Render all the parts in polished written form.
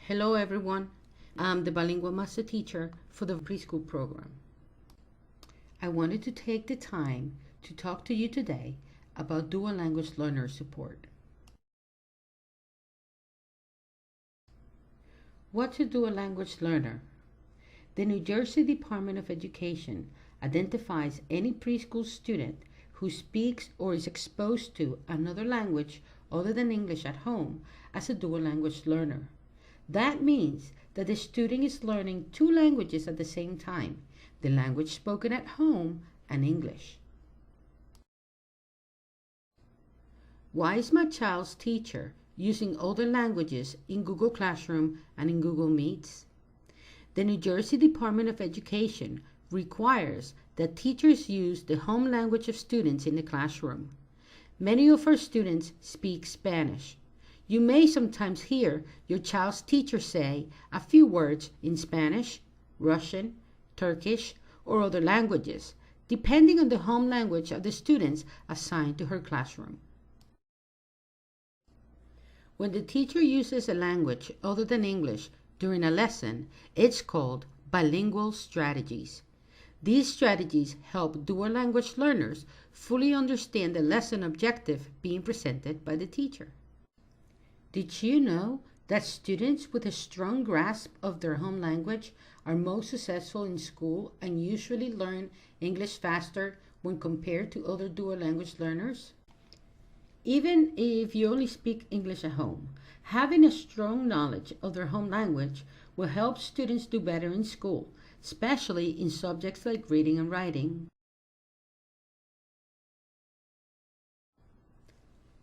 Hello everyone, I'm the bilingual master teacher for the preschool program. I wanted to take the time to talk to you today about dual language learner support. What's a dual language learner? The New Jersey Department of Education identifies any preschool student who speaks or is exposed to another language other than English at home as a dual language learner. That means that the student is learning two languages at the same time, the language spoken at home and English. Why is my child's teacher using other languages in Google Classroom and in Google Meets? The New Jersey Department of Education requires that teachers use the home language of students in the classroom. Many of our students speak Spanish. You may sometimes hear your child's teacher say a few words in Spanish, Russian, Turkish, or other languages, depending on the home language of the students assigned to her classroom. When the teacher uses a language other than English during a lesson, it's called bilingual strategies. These strategies help dual language learners fully understand the lesson objective being presented by the teacher. Did you know that students with a strong grasp of their home language are most successful in school and usually learn English faster when compared to other dual language learners? Even if you only speak English at home, having a strong knowledge of their home language will help students do better in school, especially in subjects like reading and writing.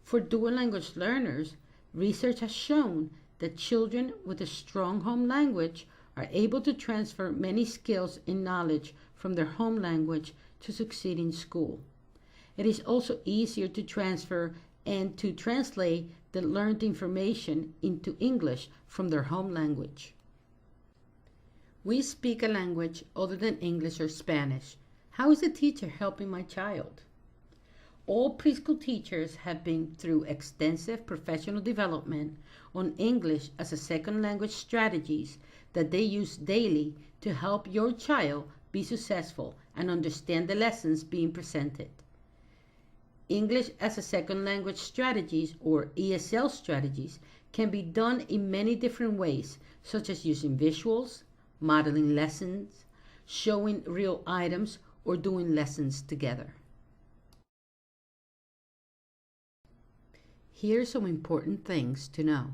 For dual language learners, research has shown that children with a strong home language are able to transfer many skills and knowledge from their home language to succeed in school. It is also easier to transfer and to translate the learned information into English from their home language. We speak a language other than English or Spanish. How is the teacher helping my child? All preschool teachers have been through extensive professional development on English as a second language strategies that they use daily to help your child be successful and understand the lessons being presented. English as a second language strategies, or ESL strategies, can be done in many different ways, such as using visuals, modeling lessons, showing real items, or doing lessons together. Here are some important things to know.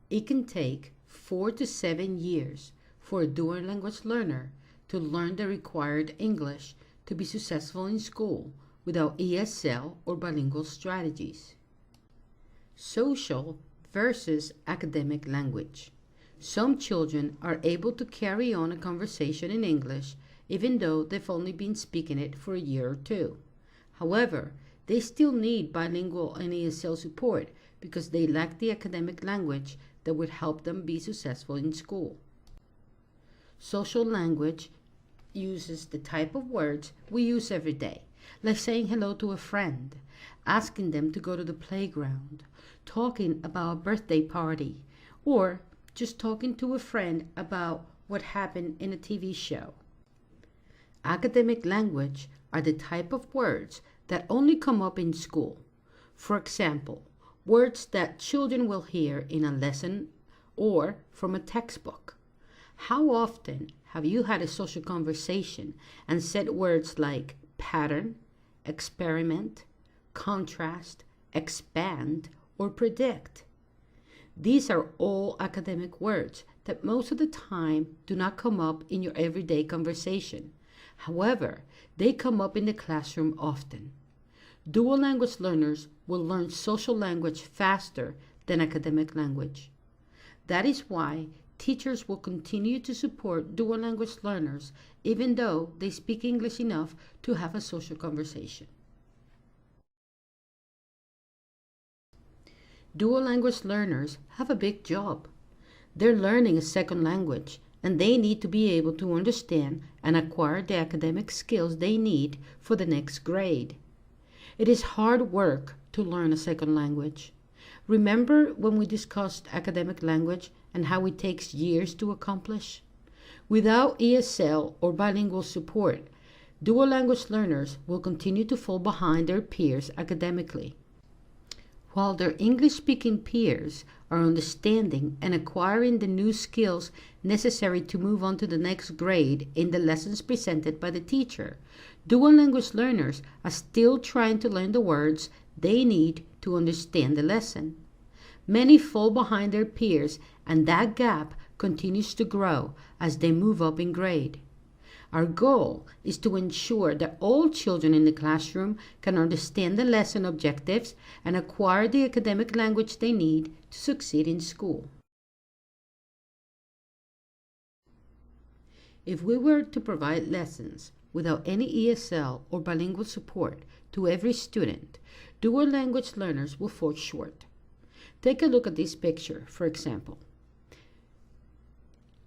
It can take 4 to 7 years for a dual language learner to learn the required English to be successful in school without ESL or bilingual strategies. Social versus academic language. Some children are able to carry on a conversation in English even though they've only been speaking it for a year or two. However, they still need bilingual and ESL support because they lack the academic language that would help them be successful in school. Social language uses the type of words we use every day, like saying hello to a friend, asking them to go to the playground, talking about a birthday party, or just talking to a friend about what happened in a TV show. Academic language are the type of words that only come up in school. For example, words that children will hear in a lesson or from a textbook. How often have you had a social conversation and said words like pattern, experiment, contrast, expand, or predict? These are all academic words that most of the time do not come up in your everyday conversation. However, they come up in the classroom often. Dual language learners will learn social language faster than academic language. That is why teachers will continue to support dual language learners even though they speak English enough to have a social conversation. Dual language learners have a big job. They're learning a second language, and they need to be able to understand and acquire the academic skills they need for the next grade. It is hard work to learn a second language. Remember when we discussed academic language and how it takes years to accomplish? Without ESL or bilingual support, dual language learners will continue to fall behind their peers academically. While their English-speaking peers are understanding and acquiring the new skills necessary to move on to the next grade in the lessons presented by the teacher, dual language learners are still trying to learn the words they need to understand the lesson. Many fall behind their peers, and that gap continues to grow as they move up in grade. Our goal is to ensure that all children in the classroom can understand the lesson objectives and acquire the academic language they need to succeed in school. If we were to provide lessons without any ESL or bilingual support to every student, dual language learners will fall short. Take a look at this picture, for example.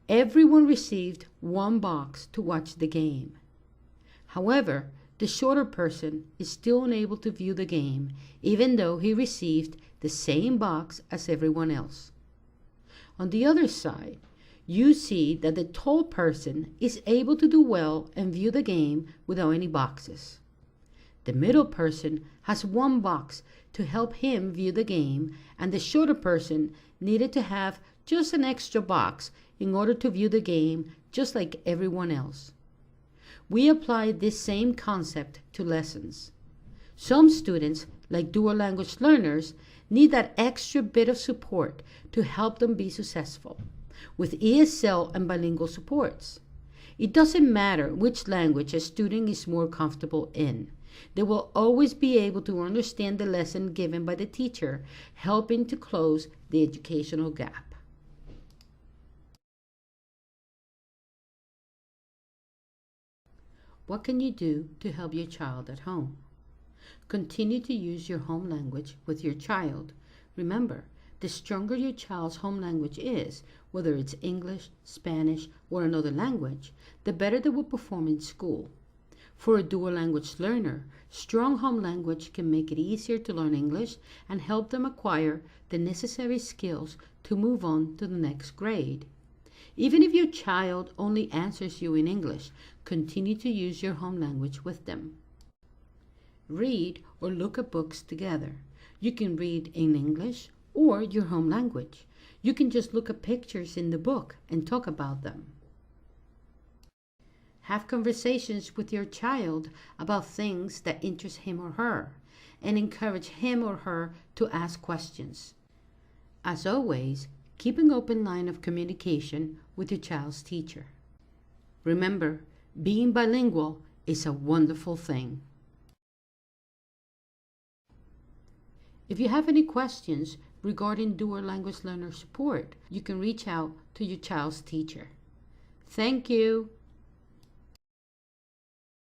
Everyone received one box to watch the game. However, the shorter person is still unable to view the game, even though he received the same box as everyone else. On the other side, you see that the tall person is able to do well and view the game without any boxes. The middle person has one box to help him view the game, and the shorter person needed to have just an extra box in order to view the game just like everyone else. We apply this same concept to lessons. Some students, like dual language learners, need that extra bit of support to help them be successful, with ESL and bilingual supports. It doesn't matter which language a student is more comfortable in. They will always be able to understand the lesson given by the teacher, helping to close the educational gap. What can you do to help your child at home? Continue to use your home language with your child. Remember, the stronger your child's home language is, whether it's English, Spanish, or another language, the better they will perform in school. For a dual language learner, strong home language can make it easier to learn English and help them acquire the necessary skills to move on to the next grade. Even if your child only answers you in English, continue to use your home language with them. Read or look at books together. You can read in English or your home language. You can just look at pictures in the book and talk about them. Have conversations with your child about things that interest him or her, and encourage him or her to ask questions. As always, keep an open line of communication with your child's teacher. Remember, being bilingual is a wonderful thing. If you have any questions regarding dual language learner support, you can reach out to your child's teacher. Thank you.